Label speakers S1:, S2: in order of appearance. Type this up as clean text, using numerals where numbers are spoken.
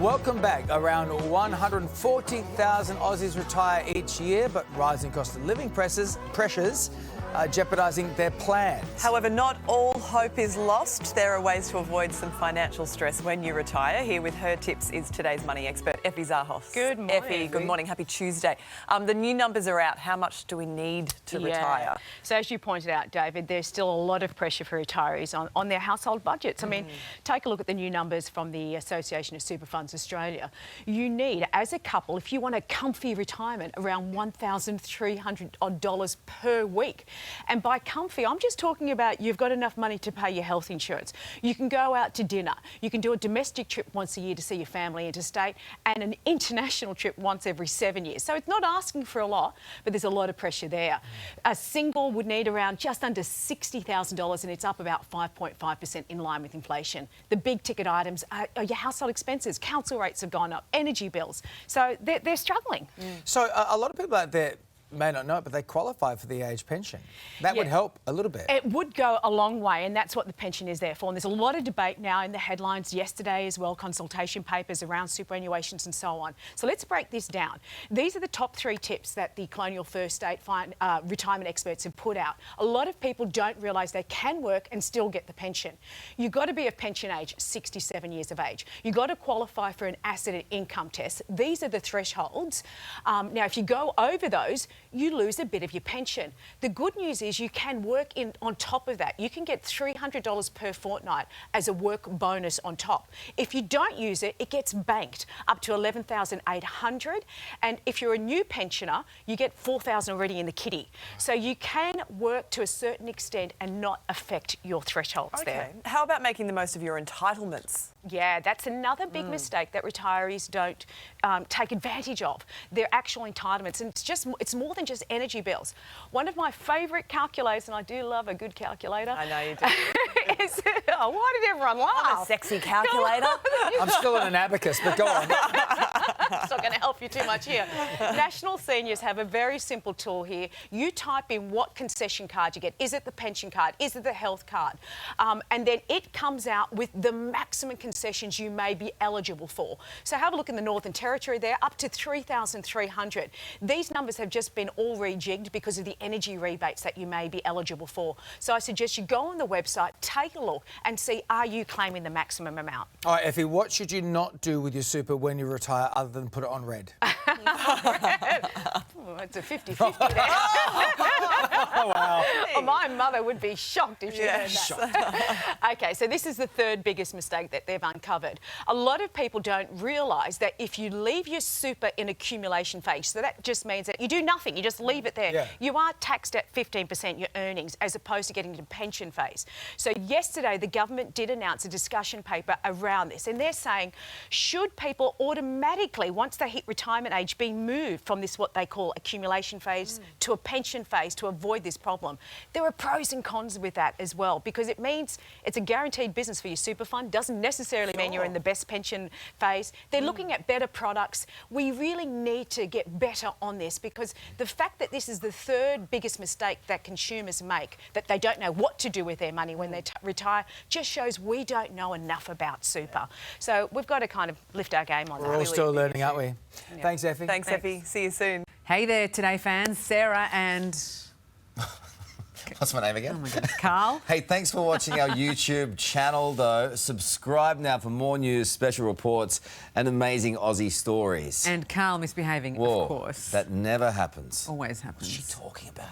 S1: Welcome back. Around 140,000 Aussies retire each year, but rising cost of living pressures are jeopardising their plans.
S2: However, not all hope is lost. There are ways to avoid some financial stress when you retire. Here with her tips is today's money expert, Effie Zahos.
S3: Good morning.
S2: Effie, good morning. Happy Tuesday. The new numbers are out. How much do we need to retire?
S3: So as you pointed out, David, there's still a lot of pressure for retirees on their household budgets. I mean, take a look at the new numbers from the Association of Super Funds Australia. You need, as a couple, if you want a comfy retirement, around $1,300 per week. And by comfy, I'm just talking about you've got enough money to pay your health insurance. You can go out to dinner. You can do a domestic trip once a year to see your family interstate and an international trip once every 7 years. So it's not asking for a lot, but there's a lot of pressure there. A single would need around just under $60,000 and it's up about 5.5% in line with inflation. The big ticket items are your household expenses. Council rates have gone up, energy bills. So they're struggling.
S1: So a lot of people out there may not know it, but they qualify for the age pension. That would help a little bit.
S3: It would go a long way, and that's what the pension is there for. And there's a lot of debate now in the headlines yesterday as well, consultation papers around superannuations and so on. So let's break this down. These are the top 3 tips that the Colonial First State retirement experts have put out. A lot of people don't realise they can work and still get the pension. You've got to be of pension age, 67 years of age. You've got to qualify for an asset and income test. These are the thresholds. Now, if you go over those, you lose a bit of your pension. The good news is you can work on top of that. You can get $300 per fortnight as a work bonus on top. If you don't use it, it gets banked up to $11,800. And if you're a new pensioner, you get $4,000 already in the kitty. So you can work to a certain extent and not affect your thresholds there.
S2: How about making the most of your entitlements?
S3: Yeah, that's another big mistake that retirees don't take advantage of. Their actual entitlements, and it's more than just energy bills. One of my favourite calculators, and I do love a good calculator.
S2: I know you do.
S3: Is, why did everyone laugh?
S2: I'm a sexy calculator.
S1: I'm still on an abacus, but go on.
S3: It's not going to help you too much here. National seniors have a very simple tool here. You type in what concession card you get. Is it the pension card? Is it the health card? And then it comes out with the maximum concessions you may be eligible for. So have a look in the Northern Territory there, up to $3,300. These numbers have just been all rejigged because of the energy rebates that you may be eligible for. So I suggest you go on the website, take a look and see, are you claiming the maximum amount?
S1: All right, Effie, what should you not do with your super when you retire other than put it on red?
S3: It's a 50-50 there.
S1: Oh, wow.
S3: Oh, my mother would be shocked if she heard that. OK, so this is the third biggest mistake that they've uncovered. A lot of people don't realise that if you leave your super in accumulation phase, so that just means that you do nothing, you just leave it there. You are taxed at 15% your earnings as opposed to getting into pension phase. So yesterday the government did announce a discussion paper around this, and they're saying, should people automatically, once they hit retirement age, be moved from this what they call accumulation phase to a pension phase to avoid this problem? There are pros and cons with that as well, because it means it's a guaranteed business for your super fund. Doesn't necessarily mean you're in the best pension phase. They're looking at better products. We really need to get better on this, because the fact that this is the third biggest mistake that consumers make, that they don't know what to do with their money when they retire, just shows we don't know enough about super. So we've got to kind of lift our game on that.
S1: We're all still learning, aren't we? Thanks, Effie.
S2: Thanks, Effie. See you soon.
S4: Hey there, Today fans. Sarah and...
S5: What's my name again?
S4: Oh my goodness, Carl.
S5: Hey, thanks for watching our YouTube channel, though. Subscribe now for more news, special reports and amazing Aussie stories.
S4: And Carl misbehaving,
S5: Whoa,
S4: of course.
S5: that never happens.
S4: Always happens.
S5: What's she talking about?